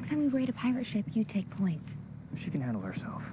Next time we raid a pirate ship, you take point. She can handle herself.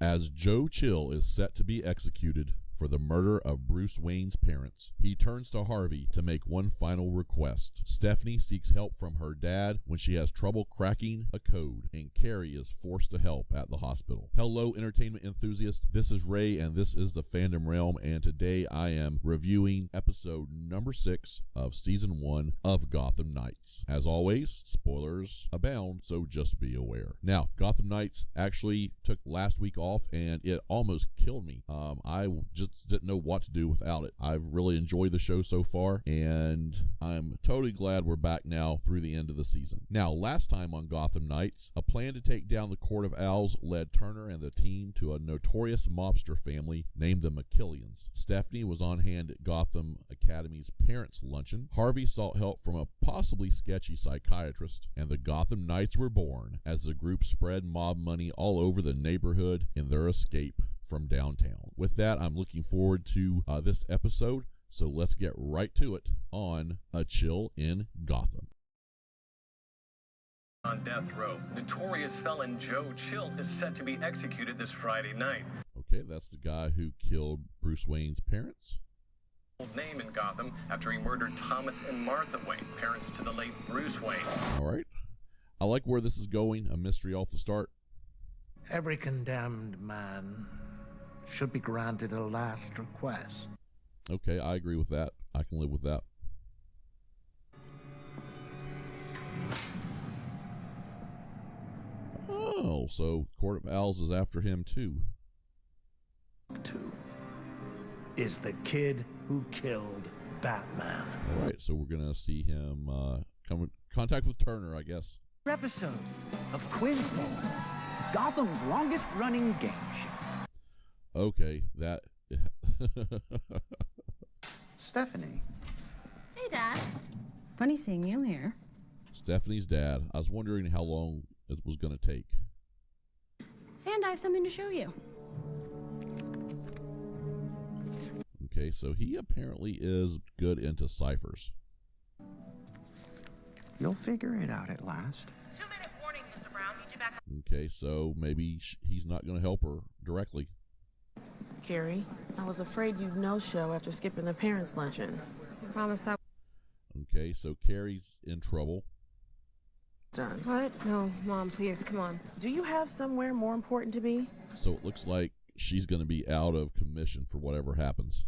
As Joe Chill is set to be executed for the murder of Bruce Wayne's parents, he turns to Harvey to make one final request. Stephanie seeks help from her dad when she has trouble cracking a code, and Carrie is forced to help at the hospital. Hello, entertainment enthusiasts. This is Ray, and this is the Fandom Realm, and today I am reviewing episode number 6 of season 1 of Gotham Knights. As always, spoilers abound, so just be aware. Now, Gotham Knights actually took last week off, and it almost killed me. I just didn't know what to do without it. I've really enjoyed the show so far, and I'm totally glad we're back now through the end of the season. Now, last time on Gotham Knights, a plan to take down the Court of Owls led Turner and the team to a notorious mobster family named the McKillians. Stephanie was on hand at Gotham Academy's parents' luncheon. Harvey sought help from a possibly sketchy psychiatrist, and the Gotham Knights were born as the group spread mob money all over the neighborhood in their escape from downtown. With that, I'm looking forward to this episode, so let's get right to it on A Chill in Gotham. On death row, notorious felon Joe Chill is set to be executed this Friday night. Okay, that's the guy who killed Bruce Wayne's parents. Old name in Gotham after he murdered Thomas and Martha Wayne, parents to the late Bruce Wayne. All right. I like where this is going, a mystery off the start. Every condemned man should be granted a last request. Okay, I agree with that. I can live with that. Oh, so Court of Owls is after him too. Two is the kid who killed Batman. All right, so we're gonna see him come in contact with Turner, I guess. Episode of Quizball, Gotham's longest running game show. Okay, that. Stephanie. Hey, Dad. Funny seeing you here. Stephanie's dad. I was wondering how long it was going to take. And I have something to show you. Okay, so he apparently is good into ciphers. You'll figure it out at last. 2-minute warning, Mr. Brown. Need you back. Okay, so maybe he's not going to help her directly. Carrie, I was afraid you'd no-show after skipping the parents' luncheon. I promise that. Okay, so Carrie's in trouble. Done. What? No, Mom, please, come on. Do you have somewhere more important to be? So it looks like she's going to be out of commission for whatever happens.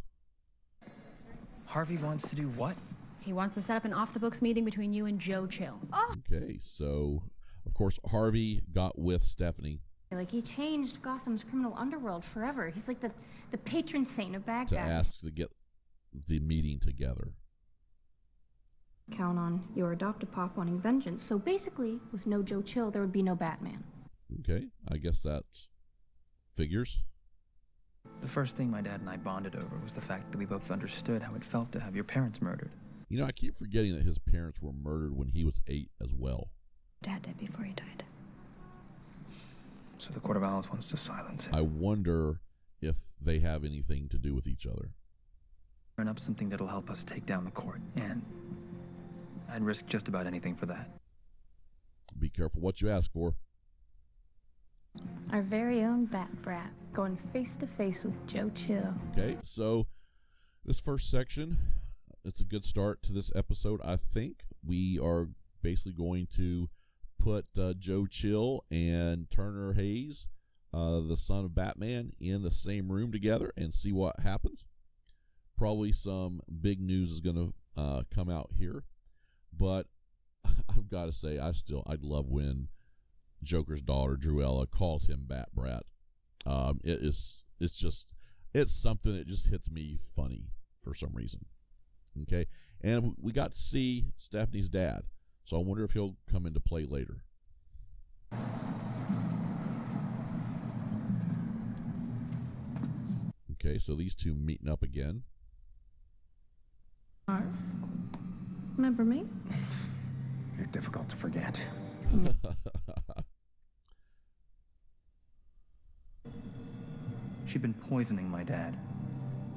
Harvey wants to do what? He wants to set up an off-the-books meeting between you and Joe Chill. Oh! Okay, so, of course, Harvey got with Stephanie. Like, he changed Gotham's criminal underworld forever. He's like the patron saint of bad To guys. ask to get the meeting together. Count on your adopted pop wanting vengeance. So basically, with no Joe Chill, there would be no Batman. Okay, I guess that's figures. The first thing my dad and I bonded over was the fact that we both understood how it felt to have your parents murdered. You know, I keep forgetting that his parents were murdered when he was 8 as well. Dad did before he died. So the Court of Owls wants to silence him. I wonder if they have anything to do with each other. Turn up something that'll help us take down the court, and I'd risk just about anything for that. Be careful what you ask for. Our very own Bat Brat going face to face with Joe Chill. Okay, so this first section, it's a good start to this episode. I think we are basically going to put Joe Chill and Turner Hayes, the son of Batman, in the same room together and see what happens. Probably some big news is going to come out here, but I've got to say, I'd love when Joker's daughter Druella calls him Bat Brat. It's something that just hits me funny for some reason. Okay, and we got to see Stephanie's dad. So I wonder if he'll come into play later. Okay, so these two meeting up again. Remember me? You're difficult to forget. She'd been poisoning my dad,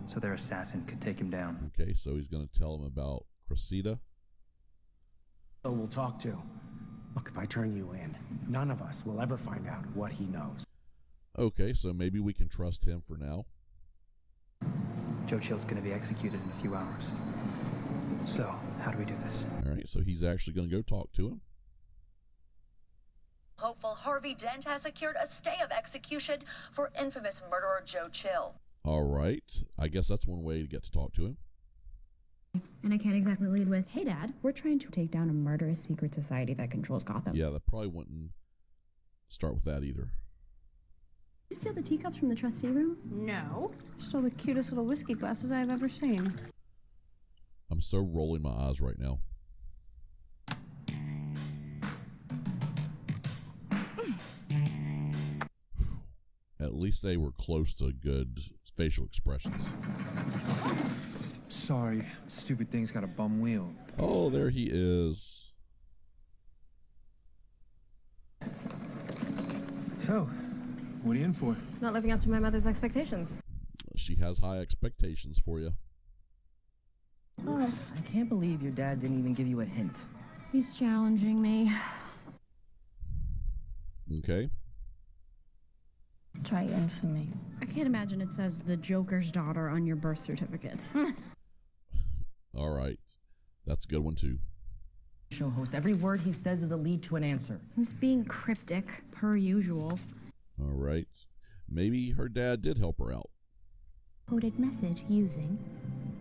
so their assassin could take him down. Okay, so he's going to tell him about Cressida. We'll talk to. Look, if I turn you in, none of us will ever find out what he knows. Okay, so maybe we can trust him for now. Joe Chill's going to be executed in a few hours. So, how do we do this? All right, so he's actually going to go talk to him. Hopeful Harvey Dent has secured a stay of execution for infamous murderer Joe Chill. All right, I guess that's one way to get to talk to him. And I can't exactly lead with, hey, Dad, we're trying to take down a murderous secret society that controls Gotham. Yeah, that probably wouldn't start with that either. Did you steal the teacups from the trustee room? No. Stole the cutest little whiskey glasses I've ever seen. I'm so rolling my eyes right now. At least they were close to good facial expressions. Sorry, stupid thing's got a bum wheel. Oh, there he is. So, what are you in for? Not living up to my mother's expectations. She has high expectations for you. Oh, I can't believe your dad didn't even give you a hint. He's challenging me. Okay. Try infamy. I can't imagine it says the Joker's daughter on your birth certificate. All right. That's a good one, too. Show host, every word he says is a lead to an answer. Who's being cryptic, per usual. All right. Maybe her dad did help her out. Coded message using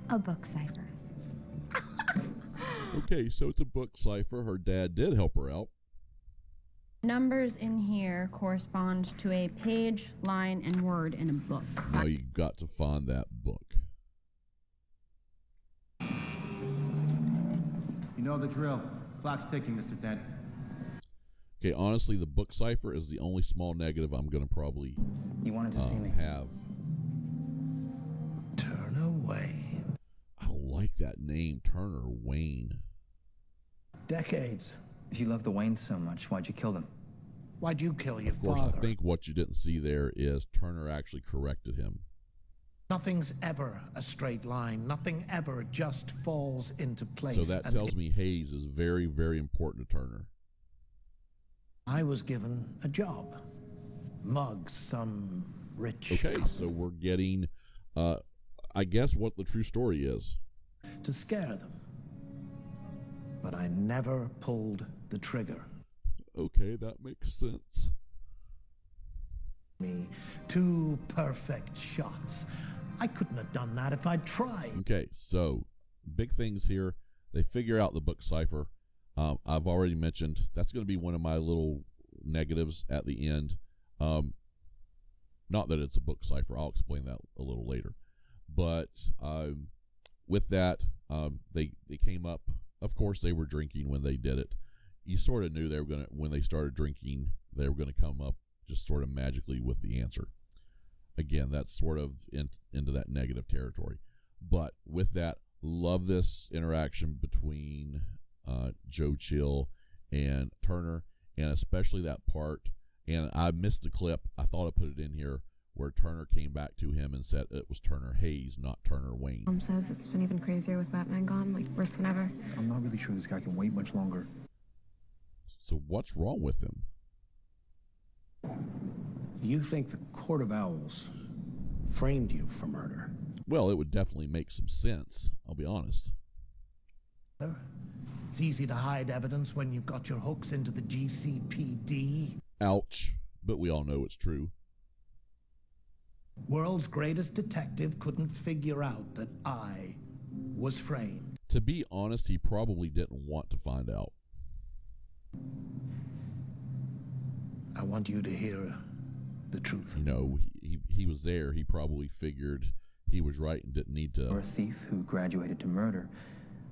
a book cipher. Okay, so it's a book cipher. Her dad did help her out. Numbers in here correspond to a page, line, and word in a book. Now you got to find that book. You know the drill. Clock's ticking, Mr. Dent. Okay, honestly, the book cipher is the only small negative I'm going to probably You wanted to see me. have. Turner Wayne. I like that name, Turner Wayne. Decades. If you love the Waynes so much, why'd you kill them? Why'd you kill your Of course, father? I think what you didn't see there is Turner actually corrected him. Nothing's ever a straight line. Nothing ever just falls into place. So that tells me Hayes is very, very important to Turner. I was given a job. Mug some rich Okay, couple so we're getting, I guess, what the true story is. to scare them. But I never pulled the trigger. Okay, that makes sense. Me, 2 perfect shots. I couldn't have done that if I'd tried. Okay, so big things here. They figure out the book cipher. I've already mentioned that's going to be one of my little negatives at the end. Not that it's a book cipher. I'll explain that a little later. But with that, they came up. Of course, they were drinking when they did it. You sort of knew they were going to, when they started drinking, they were going to come up just sort of magically with the answer. Again, that's sort of into that negative territory. But with that, love this interaction between Joe Chill and Turner, and especially that part. And I missed the clip. I thought I put it in here where Turner came back to him and said it was Turner Hayes, not Turner Wayne. Mom says it's been even crazier with Batman gone, like worse than ever. I'm not really sure this guy can wait much longer. So what's wrong with him? You think the Court of Owls framed you for murder? Well, it would definitely make some sense, I'll be honest. It's easy to hide evidence when you've got your hooks into the GCPD. Ouch, but we all know it's true. World's greatest detective couldn't figure out that I was framed. To be honest, he probably didn't want to find out. I want you to hear the truth. You know, he was there. He probably figured he was right and didn't need to. You're a thief who graduated to murder.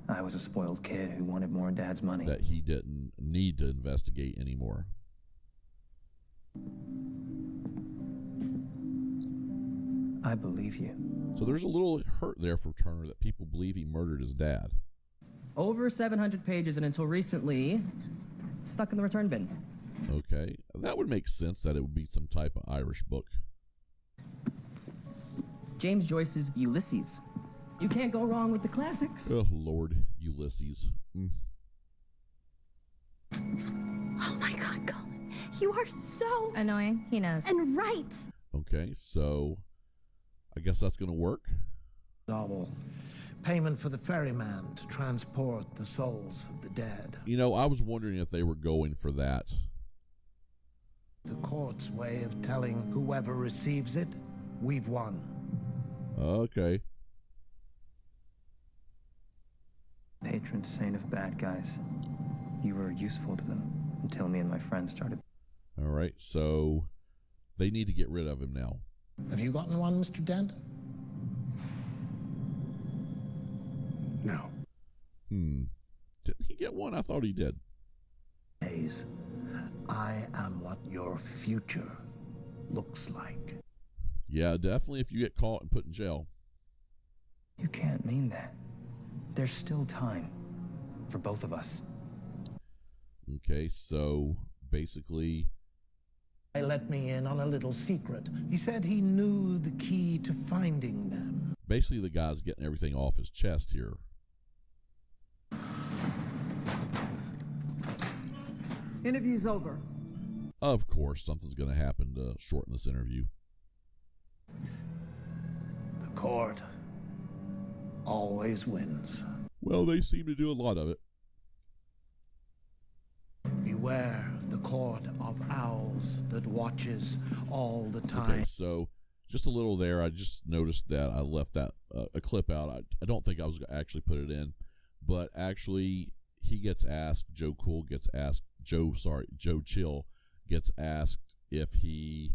I was a spoiled kid who wanted more Dad's money. That he didn't need to investigate anymore. I believe you. So there's a little hurt there for Turner that people believe he murdered his dad. Over 700 pages, and until recently, stuck in the return bin. Okay, that would make sense that it would be some type of Irish book. James Joyce's Ulysses. You can't go wrong with the classics. Oh, Lord, Ulysses. Oh my God, Colin. You are so Annoying, he knows. and right. Okay, so I guess that's going to work. Double. Payment for the ferryman to transport the souls of the dead. You know, I was wondering if they were going for that. The court's way of telling whoever receives it, we've won. Okay. Patron saint of bad guys. You were useful to them until me and my friends started. All right, so they need to get rid of him now. Have you gotten one, Mr. Dent? No. Didn't he get one? I thought he did. Hayes, I am what your future looks like. Yeah, definitely if you get caught and put in jail. You can't mean that. There's still time for both of us. Okay, so basically... He let me in on a little secret. He said he knew the key to finding them. Basically, the guy's getting everything off his chest here. Interview's over. Of course, something's going to happen to shorten this interview. The court always wins. Well, they seem to do a lot of it. Beware the court of owls that watches all the time. Okay, so just a little there. I just noticed that I left that a clip out. I don't think I was going to actually put it in, but actually he gets asked, Joe Chill gets asked if he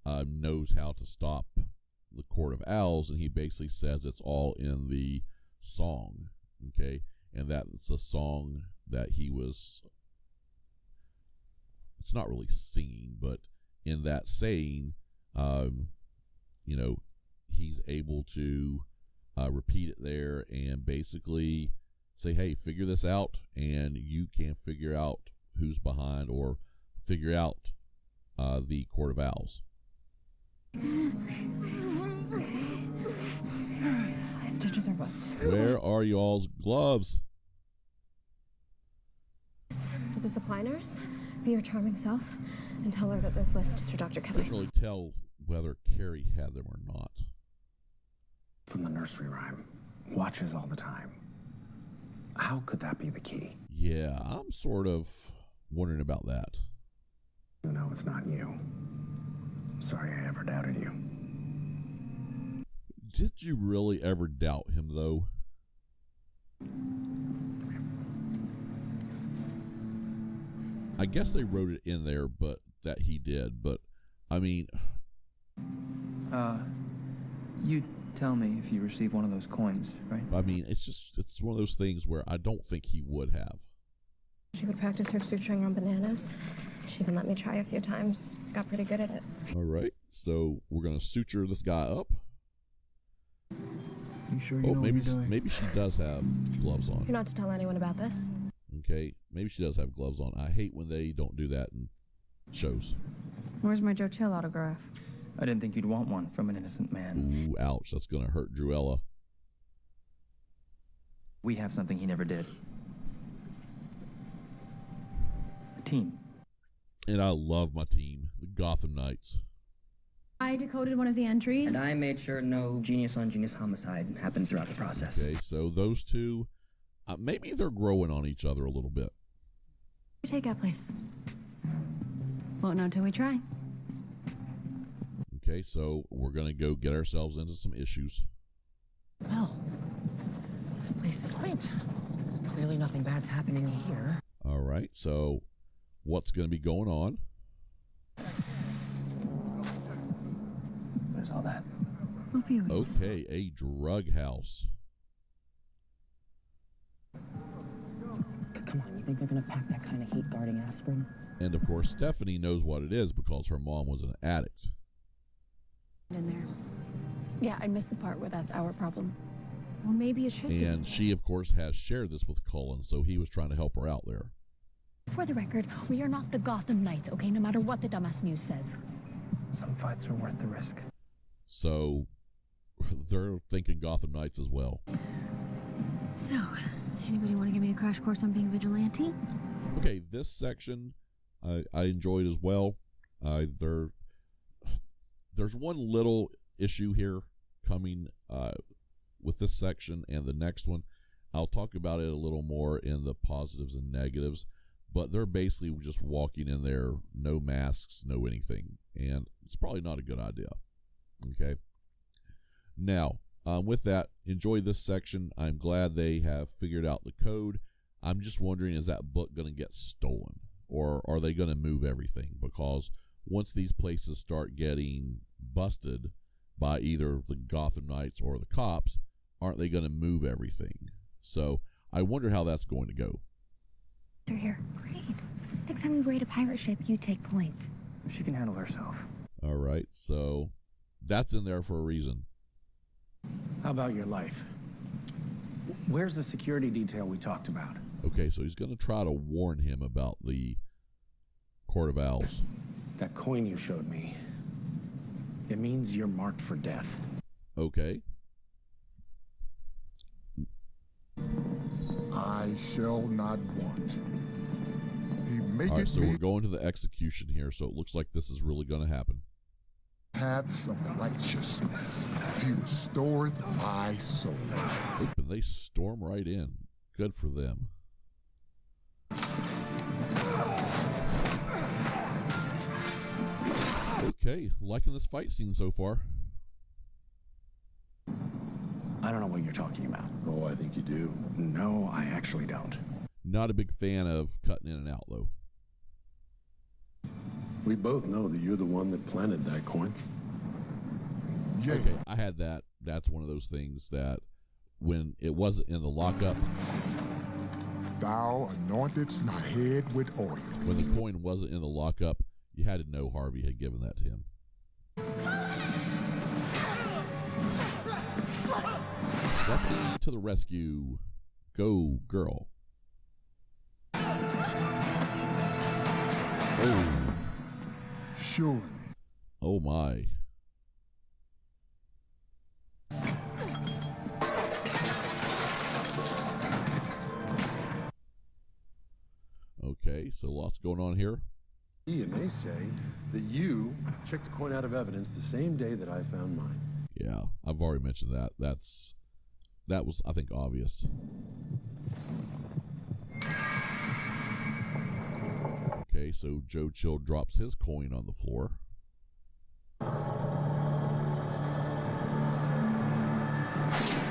knows how to stop the Court of Owls, and he basically says it's all in the song, okay? And that's a song that he was, it's not really singing, but in that saying, you know, he's able to repeat it there and basically say, hey, figure this out, and you can figure out who's behind or figure out the Court of Owls. Stitches are busted. Where are y'all's gloves? To the supply nurse, be your charming self, and tell her that this list is for Dr. Kelly. Couldn't really tell whether Carrie had them or not. From the nursery rhyme. Watches all the time. How could that be the key? Yeah, I'm sort of wondering about that. No, it's not you. Sorry I ever doubted you. Did you really ever doubt him, though? I guess they wrote it in there, but that he did. But, I mean... You tell me if you receive one of those coins, right? I mean, it's one of those things where I don't think he would have. She would practice her suturing on bananas. She even let me try a few times. Got pretty good at it. All right, so we're going to suture this guy up. You sure you know what you're doing? Maybe she does have gloves on. You're not to tell anyone about this. Okay, maybe she does have gloves on. I hate when they don't do that in shows. Where's my Joe Chill autograph? I didn't think you'd want one from an innocent man. Ooh, ouch, that's going to hurt Druella. We have something he never did. A team. And I love my team, the Gotham Knights. I decoded one of the entries. And I made sure no genius-on-genius homicide happened throughout the process. Okay, so those two, maybe they're growing on each other a little bit. Take out, please. Won't know till we try. Okay, so we're going to go get ourselves into some issues. Well, this place is quaint. Clearly nothing bad's happening here. All right, so what's going to be going on? What is all that? Opioids. Okay, a drug house. Come on, you think they're gonna pack that kind of heat guarding aspirin? And of course, Stephanie knows what it is because her mom was an addict. In there. Yeah, I missed the part where that's our problem. Well, maybe it should be. And she, of course, has shared this with Cullen, so he was trying to help her out there. For the record, we are not the Gotham Knights, okay? No matter what the dumbass news says. Some fights are worth the risk. So, they're thinking Gotham Knights as well. So, anybody want to give me a crash course on being a vigilante? Okay, this section I enjoyed as well. There's one little issue here coming with this section and the next one. I'll talk about it a little more in the positives and negatives, but they're basically just walking in there, no masks, no anything, and it's probably not a good idea. Okay. Now, with that, enjoy this section. I'm glad they have figured out the code. I'm just wondering, is that book going to get stolen, or are they going to move everything? Because once these places start getting busted by either the Gotham Knights or the cops, aren't they going to move everything? So I wonder how that's going to go. They're here. Great. Next time we raid a pirate ship, you take point. She can handle herself. All right, so that's in there for a reason. How about your life? Where's the security detail we talked about? Okay, so he's going to try to warn him about the Court of Owls. That coin you showed me. It means you're marked for death. Okay. I shall not want. He maketh All right, so me we're going to the execution here, so it looks like this is really going to happen. paths of righteousness. He restoreth my soul. Oop, and they storm right in. Good for them. Okay, liking this fight scene so far. I don't know what you're talking about. Oh, I think you do. No, I actually don't. Not a big fan of cutting in and out, though. We both know that you're the one that planted that coin. Yeah. Okay, I had that. That's one of those things that when it wasn't in the lockup. Thou anointedst my head with oil. When the coin wasn't in the lockup, you had to know Harvey had given that to him. Stephanie to the rescue. Go, girl. Oh. Surely. Oh, my. Okay, so lots going on here. And they say that you checked the coin out of evidence the same day that I found mine. Yeah, I've already mentioned that. That was, I think, obvious. Okay, so Joe Chill drops his coin on the floor. I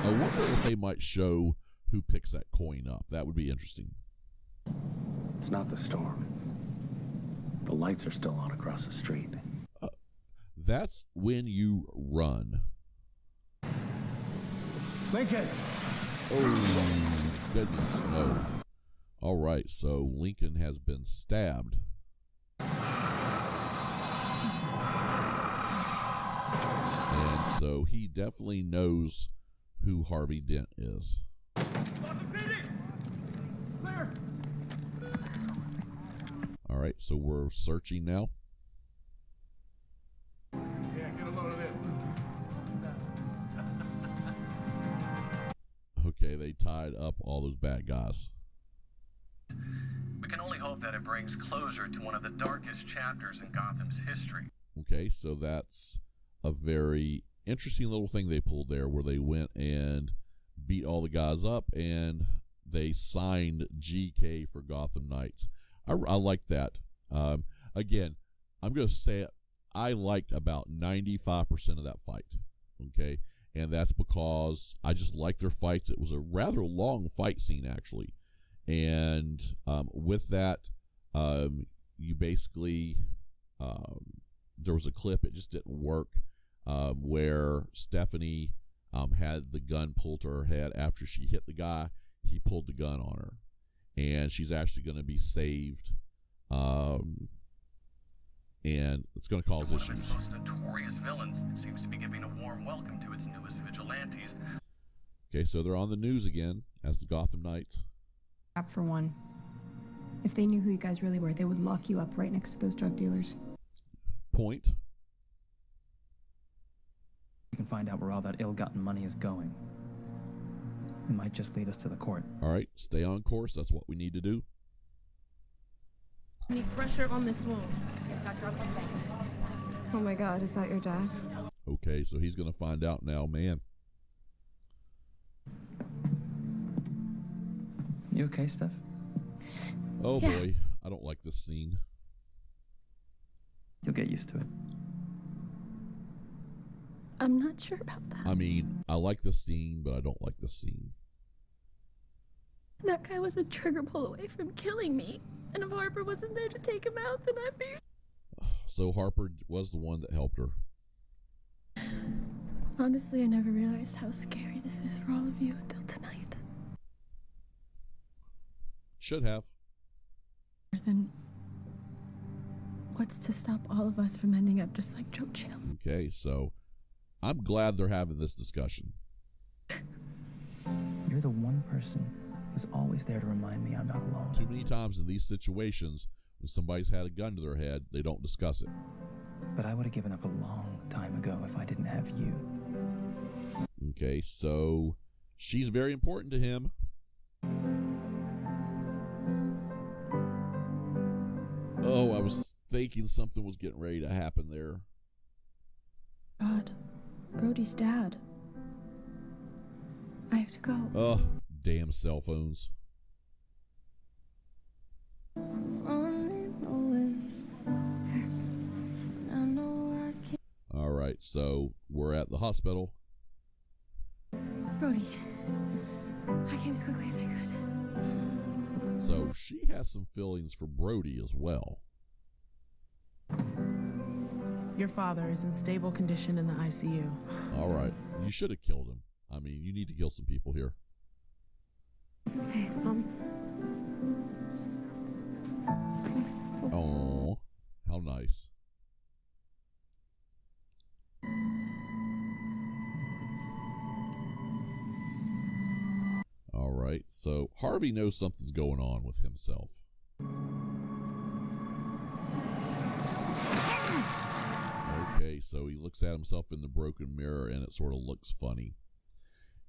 wonder if they might show who picks that coin up. That would be interesting. It's not the storm. The lights are still on across the street. That's when you run. Lincoln! Oh, goodness, no. All right, so Lincoln has been stabbed. And so he definitely knows who Harvey Dent is. All right, so we're searching now. Yeah, get a load of this. Okay, they tied up all those bad guys. We can only hope that it brings closure to one of the darkest chapters in Gotham's history. Okay, so that's a very interesting little thing they pulled there where they went and beat all the guys up and they signed GK for Gotham Knights. I like that. Again, I'm going to say it. I liked about 95% of that fight. Okay, and that's because I just like their fights. It was a rather long fight scene, actually. And with that, you basically, there was a clip, it just didn't work, where Stephanie had the gun pulled to her head. After she hit the guy, he pulled the gun on her. And she's actually going to be saved. And it's going to cause issues. One of its most notorious villains seems to be giving a warm welcome to its newest vigilantes. Okay, so they're on the news again as the Gotham Knights. For one, if they knew who you guys really were, they would lock you up right next to those drug dealers. Point. We can find out where all that ill-gotten money is going. It might just lead us to the court. All right, stay on course. That's what we need to do. Need pressure on this wound. Oh my god, is that your dad? Okay, so he's going to find out now, man. You okay, Steph? Oh Yeah. boy, I don't like this scene. You'll get used to it. I'm not sure about that. I mean, I like the scene, but I don't like the scene. That guy was a trigger pull away from killing me. And if Harper wasn't there to take him out, then I'd be... So Harper was the one that helped her. Honestly, I never realized how scary this is for all of you until tonight. Should have. Then what's to stop all of us from ending up just like Joe Chill? Okay, so I'm glad they're having this discussion. You're the one person who's always there to remind me I'm not alone. Too many times in these situations, when somebody's had a gun to their head, they don't discuss it. But I would have given up a long time ago if I didn't have you. Okay, so she's very important to him. Oh, I was thinking something was getting ready to happen there. God, Brody's dad. I have to go. Oh, damn cell phones. All right, so we're at the hospital. Brody, I came as quickly as I could. So she has some feelings for Brody as well. Your father is in stable condition in the ICU. All right, you should have killed him. I mean, you need to kill some people here. Hey, Oh, how nice. All right, so Harvey knows something's going on with himself. Okay, so he looks at himself in the broken mirror and it sort of looks funny.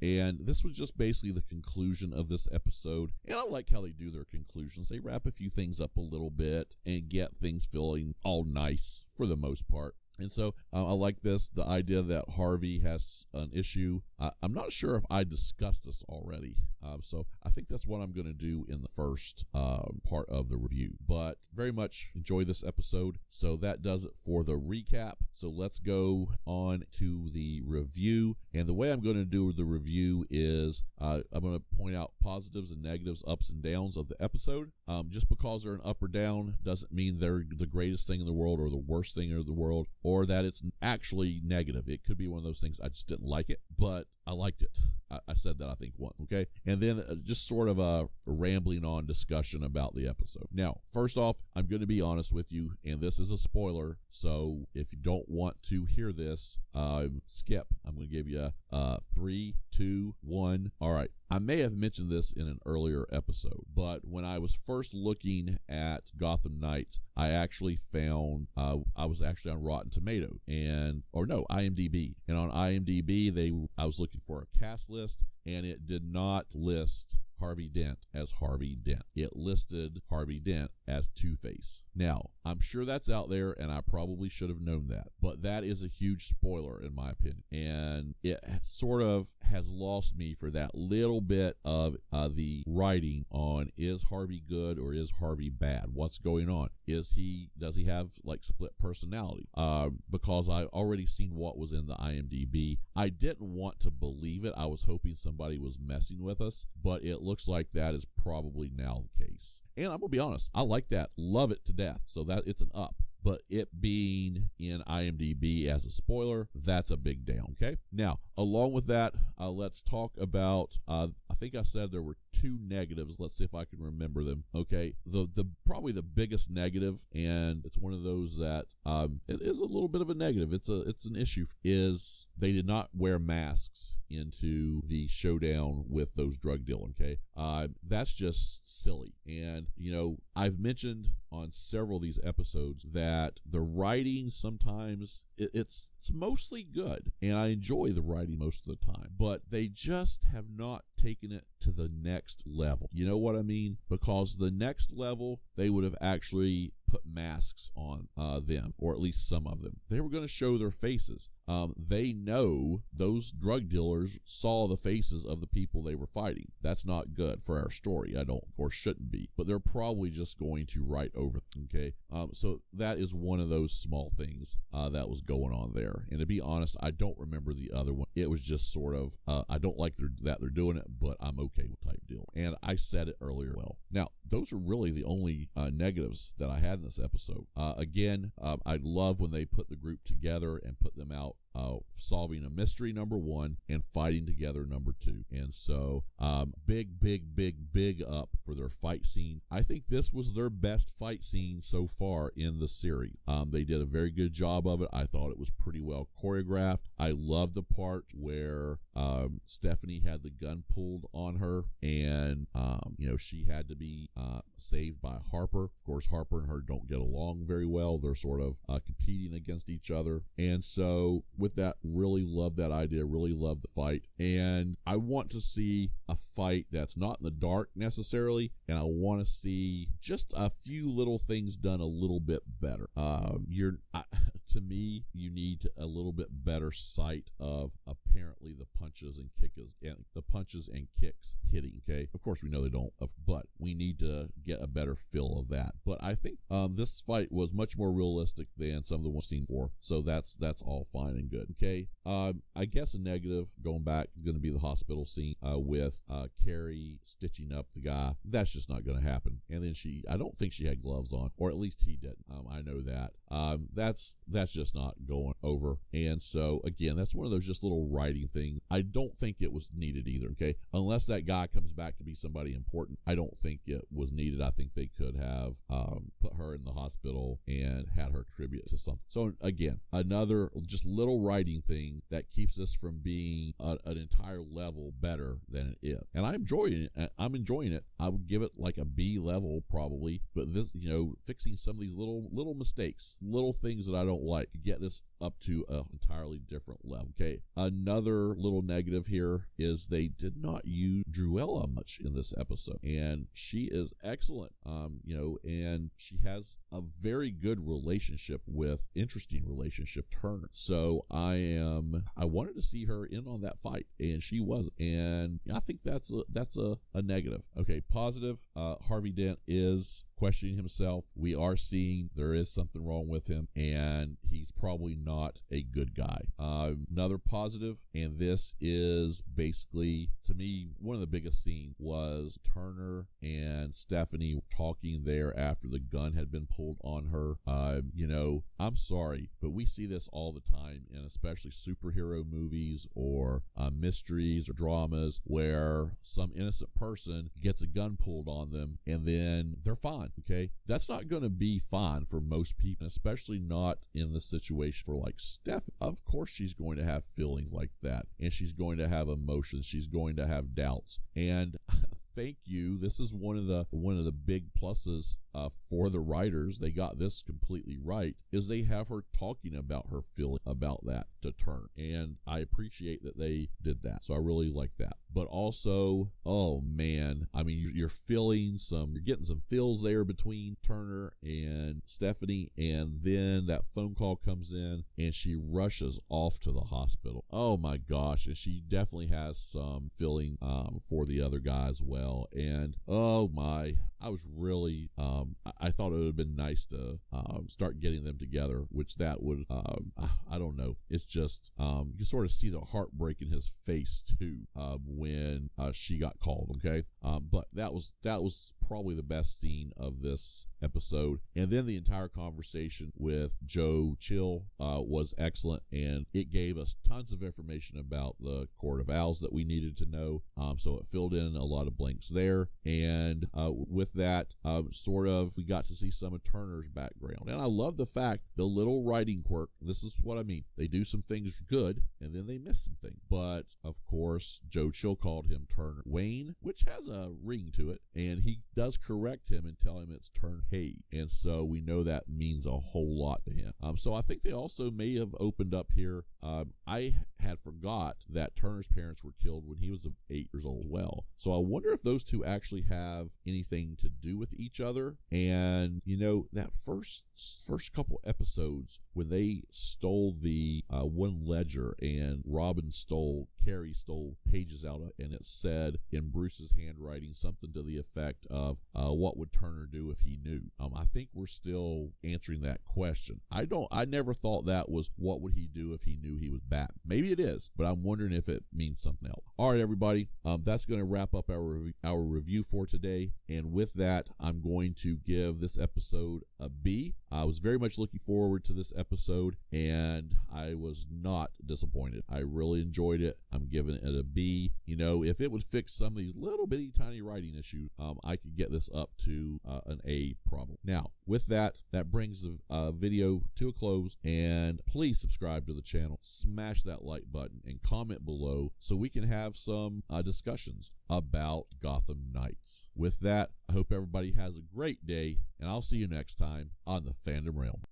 And this was just basically the conclusion of this episode. And I like how they do their conclusions. They wrap a few things up a little bit and get things feeling all nice for the most part. And so I like this, the idea that Harvey has an issue. I'm not sure if I discussed this already. So I think that's what I'm going to do in the first part of the review. But very much enjoy this episode. So that does it for the recap. So let's go on to the review. And the way I'm going to do the review is I'm going to point out positives and negatives, ups and downs of the episode. Just because they're an up or down doesn't mean they're the greatest thing in the world or the worst thing in the world, or that it's actually negative. It could be one of those things. I just didn't like it, but I liked it. I said that I think once, okay? And then just sort of a rambling on discussion about the episode. Now, first off, I'm going to be honest with you, and this is a spoiler, so if you don't want to hear this, skip. I'm going to give you 3, 2, 1. All right. I may have mentioned this in an earlier episode, but when I was first looking at Gotham Knights, I actually found I was actually on Rotten Tomatoes IMDb, and on IMDb I was looking for a cast list, and it did not list Harvey Dent as Harvey Dent. It listed Harvey Dent as Two-Face. Now, I'm sure that's out there, and I probably should have known that, but that is a huge spoiler in my opinion, and it sort of has lost me for that little bit of the writing on, is Harvey good or is Harvey bad? What's going on? Does he have like split personality? Because I already seen what was in the IMDb. I didn't want to believe it. I was hoping somebody was messing with us, but it looks like that is probably now the case. And I'm gonna be honest, I like that, love it to death. So that it's an up. But it being in IMDb as a spoiler, that's a big down, okay? Now, along with that, let's talk about, I think I said there were 2 negatives. Let's see if I can remember them, okay? The probably the biggest negative, and it's one of those that it is a little bit of a negative. It's an issue, is they did not wear masks into the showdown with those drug dealers, okay? That's just silly. And, I've mentioned on several of these episodes that the writing sometimes it's mostly good, and I enjoy the writing most of the time, but they just have not taken it to the next level. You know what I mean? Because the next level, they would have actually put masks on them, or at least some of them. They were going to show their faces. They know those drug dealers saw the faces of the people they were fighting. That's not good for our story. I don't, or shouldn't be, but they're probably just going to write over them, okay? So that is one of those small things that was going on there. And to be honest, I don't remember the other one. It was just sort of, I don't like that they're doing it, but I'm okay with type deal. And I said it earlier. Well, now, those are really the only negatives that I had in this episode. Again, I love when they put the group together and put them out solving a mystery, number one, and fighting together, number two. And so big up for their fight scene. I think this was their best fight scene so far in the series. They did a very good job of it. I thought it was pretty well choreographed. I love the part where Stephanie had the gun pulled on her, and she had to be saved by Harper. Of course, Harper and her don't get along very well. They're sort of competing against each other. And so with that, really love that idea, really love the fight. And I want to see a fight that's not in the dark necessarily, and I want to see just a few little things done a little bit better. To me, you need a little bit better sight of apparently the punches and kicks hitting. Okay, of course we know they don't, but we need to get a better feel of that. But I think this fight was much more realistic than some of the ones seen before, so that's all fine and good. Okay, I guess a negative going back is going to be the hospital scene with Carrie stitching up the guy. That's just not going to happen. And then I don't think she had gloves on, or at least he didn't. I know that. That's just not going over. And so again, that's one of those just little writing things. I don't think it was needed either. Okay, unless that guy comes back to be somebody important, I don't think it was needed. I think they could have put her in the hospital and had her tribute to something. So again, another just little writing thing that keeps this from being an entire level better than it is. And I'm enjoying it. I would give it like a B level probably, but this, fixing some of these little mistakes, little things that I don't like, get this up to an entirely different level. Okay, another little negative here is they did not use Druella much in this episode, and she is excellent. And she has a very good interesting relationship Turner. So I wanted to see her in on that fight, and she wasn't. And I think that's a negative. Okay, positive. Harvey Dent is questioning himself. We are seeing there is something wrong with him, and he's probably not a good guy. Another positive, and this is basically, to me, one of the biggest scenes was Turner and Stephanie talking there after the gun had been pulled on her. I'm sorry, but we see this all the time, in especially superhero movies or mysteries or dramas, where some innocent person gets a gun pulled on them and then they're fine. Okay, that's not going to be fine for most people, especially not in the situation for like Steph. Of course she's going to have feelings like that, and she's going to have emotions, she's going to have doubts. And thank you, this is one of the big pluses for the writers. They got this completely right, is they have her talking about her feeling about that to Turner, and I appreciate that they did that. So I really like that. But also, oh man, I mean, you're getting some feels there between Turner and Stephanie, and then that phone call comes in and she rushes off to the hospital. Oh my gosh, and she definitely has some feeling for the other guy as well. And oh my, I was really I thought it would have been nice to start getting them together, which that would I don't know, it's just you sort of see the heartbreak in his face too when she got called. Okay, but that was probably the best scene of this episode. And then the entire conversation with Joe Chill was excellent, and it gave us tons of information about the Court of Owls that we needed to know, so it filled in a lot of blanks there. And with that, we got to see some of Turner's background. And I love the fact, the little writing quirk, this is what I mean, they do some things good and then they miss some things. But of course, Joe Chill Chill called him Turner Wayne, which has a ring to it, and he does correct him and tell him it's Turn Hay, and so we know that means a whole lot to him. So I think they also may have opened up here. I had forgot that Turner's parents were killed when he was 8 years old as well. So I wonder if those two actually have anything to do with each other. And that first couple episodes when they stole the one ledger and Carrie stole pages out of it, and it said in Bruce's handwriting something to the effect of what would Turner do if he knew. I think we're still answering that question. I never thought that was what would he do if he knew he was Bat. Maybe it is, but I'm wondering if it means something else. All right, everybody, that's going to wrap up our review for today. And with that, I'm going to give this episode a B. I was very much looking forward to this episode, and I was not disappointed. I really enjoyed it. I'm giving it a B. If it would fix some of these little bitty tiny writing issues, I could get this up to an A probably. Now, with that brings the video to a close, and please subscribe to the channel, smash that like button, and comment below so we can have some discussions about Gotham Knights. With that, I hope everybody has a great day, and I'll see you next time on the Fandom Realm.